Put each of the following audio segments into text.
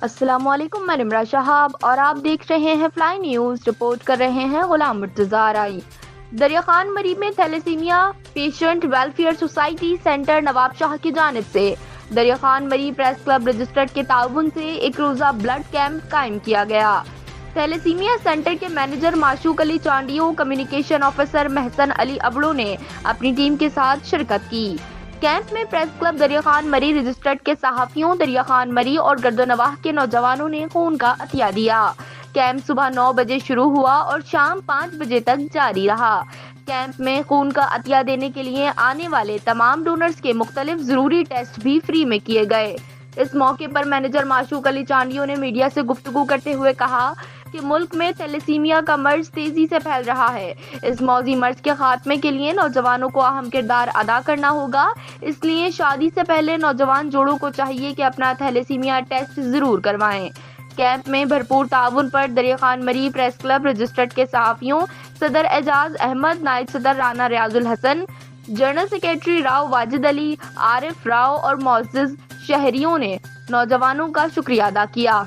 السلام علیکم، میں نمرہ شہاب اور آپ دیکھ رہے ہیں فلائی نیوز۔ رپورٹ کر رہے ہیں غلام مرتضی آرائی۔ دریا خان مری میں thalassemia patient welfare society centre Nawab Shah کی جانب سے Darya Khan Mari press club registered کے تعاون سے ایک روزہ بلڈ کیمپ قائم کیا گیا۔ تھیلیسیمیا سینٹر کے مینیجر معشوق علی چانڈیو، کمیونیکیشن آفیسر محسن علی ابڑو نے اپنی ٹیم کے ساتھ شرکت کی۔ کیمپ میں پریس کلب دریا خان مری رجسٹرڈ کے صحافیوں، دریا خان مری اور گرد و نواح کے نوجوانوں نے خون کا عطیہ دیا۔ کیمپ صبح 9 بجے شروع ہوا اور شام 5 بجے تک جاری رہا۔ کیمپ میں خون کا عطیہ دینے کے لیے آنے والے تمام ڈونرز کے مختلف ضروری ٹیسٹ بھی فری میں کیے گئے۔ اس موقع پر مینیجر معشوق علی چانڈیو نے میڈیا سے گفتگو کرتے ہوئے کہا کہ ملک میں تھیلیسیمیا کا مرض تیزی سے پھیل رہا ہے۔ اس موذی مرض کے خاتمے کے لیے نوجوانوں کو اہم کردار ادا کرنا ہوگا، اس لیے شادی سے پہلے نوجوان جوڑوں کو چاہیے کہ اپنا تھیلیسیمیا ٹیسٹ ضرور کروائیں۔ کیمپ میں بھرپور تعاون پر دریا Khan Mari press club registered کے صحافیوں صدر اعجاز احمد، نائب صدر رانا ریاض الحسن، جنرل سیکریٹری راؤ واجد علی، عارف راؤ اور معزز شہریوں نے نوجوانوں کا شکریہ ادا کیا۔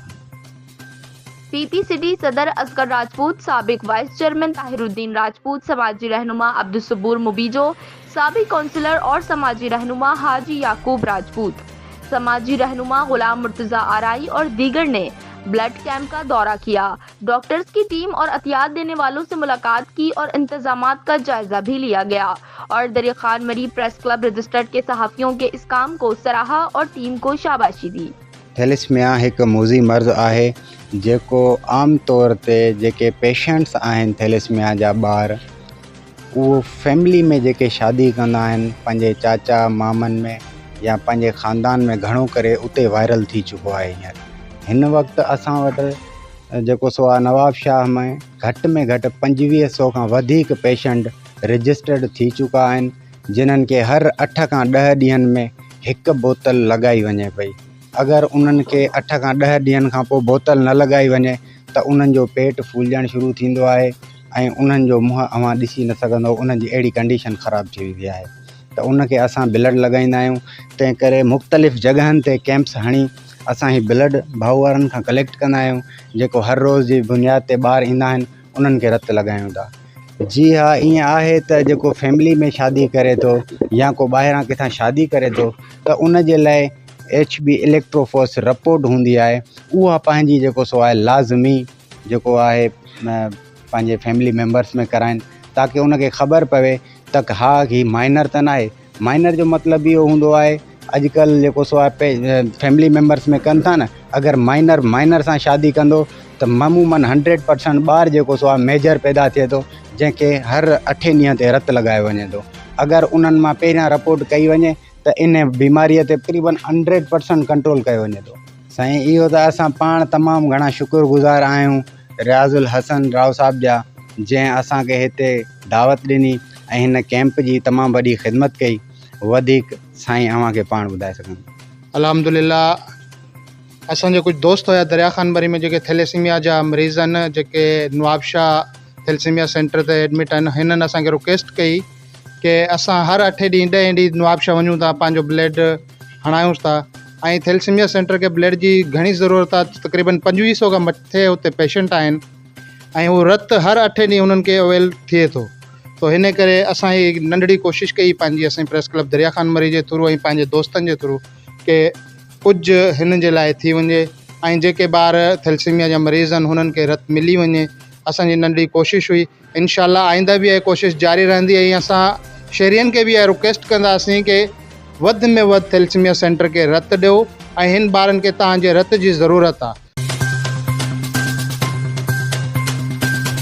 پی پی سٹی صدر اصغر راجپوت، سابق وائس چیئرمین طاہر الدین راجپوت، سماجی رہنما عبدالصبور مبیجو، سابق کونسلر اور سماجی رہنما حاجی یعقوب راجپوت، سماجی رہنما غلام مرتضی آرائی اور دیگر نے بلڈ کیمپ کا دورہ کیا، ڈاکٹرز کی ٹیم اور عطیات دینے والوں سے ملاقات کی اور انتظامات کا جائزہ بھی لیا گیا اور دریا Khan Mari press club registered کے صحافیوں کے اس کام کو سراہا اور ٹیم کو شاباشی دی۔ تھیلیسیمیا ایک موذی مرض ہے जेको आम तौर ते जेके पेशेंट्स आहिनि थैलेसीमिया जा ॿार, उहो फैमिली में जेके शादी कंदा आहिनि पंहिंजे चाचा मामनि में या पंहिंजे ख़ानदान में घणो करे उते वायरल थी चुको आहे। हींअर हिन वक़्तु असां वटि जेको सो आहे नवाब शाह में घटि 2500 खां वधीक पेशेंट रजिस्टर्ड थी चुका आहिनि, जिन्हनि खे हर 8 खां 10 ॾींहंनि में हिकु बोतल लॻाई वञे पई। अगरि उन्हनि खे 8 खां 10 ॾींहंनि खां पोइ बोतल न लॻाई वञे त उन्हनि जो पेट फूलजणु शुरू थींदो आहे ऐं उन्हनि जो मुंहुं अव्हां ॾिसी न सघंदो, उन्हनि जी अहिड़ी कंडीशन ख़राबु थी वेंदी आहे। त उनखे असां ब्लड लॻाईंदा आहियूं। तंहिं करे मुख़्तलिफ़ जॻहनि ते कैंप्स हणी असां ही ब्लड भाऊ वारनि खां कलेक्ट कंदा आहियूं, जेको हर रोज़ जी बुनियाद ते ॿार ईंदा आहिनि उन्हनि खे रत लॻायूं था। जी हा, ईअं आहे त जेको फैमिली में शादी करे थो या को ॿाहिरां किथां शादी करे थो त उन जे लाइ HB इलेक्ट्रोफोर्स रिपोर्ट हूंदी आहे, उहा पंहिंजी जेको सो आहे लाज़मी जेको आहे पंहिंजे फैमिली मेंबर्स में कराइनि, ताकी उनखे ख़बर पवे त हा ही माइनर त न आहे। माइनर जो मतिलबु इहो हूंदो आहे, अॼुकल्ह जेको सो आहे फैमिली मेंबर्स में कनि था न, अगरि माइनर सां शादी कंदो त मामूमन 100% ॿार जेको सो आहे मेजर पैदा थिए थो, जंहिंखे हर 8 ॾींहं ते रत लॻायो वञे थो। अगरि उन्हनि मां पहिरियां रिपोर्ट कई वञे त इन बीमारीअ ते तक़रीबन 100% कंट्रोल कयो वञे थो। साईं, इहो त असां पाण तमामु घणा शुक्रगुज़ार आहियूं रियाज़ुल हसन राव साहब जा, जंहिं असांखे हिते दावत ॾिनी ऐं हिन कैंप जी तमामु वॾी ख़िदमत कई। वधीक साईं अव्हांखे पाण ॿुधाए सघनि। अल्हम्दुलिल्लाह, असांजे कुझु दोस्त हुया दरिया खान मरी में जेके थैलेसीमिया जा मरीज़ आहिनि, जेके नवाब शाह थैलेसीमिया सेंटर ते एडमिट आहिनि, हिननि असांखे रिक्वेस्ट कई कि असां हर 8 ॾींहं 10 ॾींहं नवाब शाह वञूं था, पंहिंजो ब्लड हणायूंसि था। ऐं थैलेसीमिया सेंटर खे ब्लड जी घणी ज़रूरत आहे, तक़रीबन 2500 खां मथे हुते पेशेंट आहिनि ऐं उहो रत हर 8 ॾींहं उन्हनि खे अवेल थिए थो। तो हिन करे असां हीअ नंढड़ी कोशिशि कई पंहिंजी असांजी प्रेस क्लब दरिया खान मरी जे थ्रू ऐं पंहिंजे दोस्तनि जे थ्रू कि कुझु हिन जे लाइ थी वञे ऐं जेके ॿार थैलेसीमिया जा मरीज़ आहिनि हुननि खे रत मिली वञे। असांजी नंढड़ी कोशिशि हुई, इंशाअल्लाह आईंदा बि इहा कोशिशि जारी रहंदी ऐं असां शहरियनि खे बि इहा रिक्वेस्ट कंदासीं कि वधि में वधि थैलेसीमिया सेंटर खे रत ॾियो ऐं हिन ॿारनि खे तव्हांजे रत जी ज़रूरत आहे।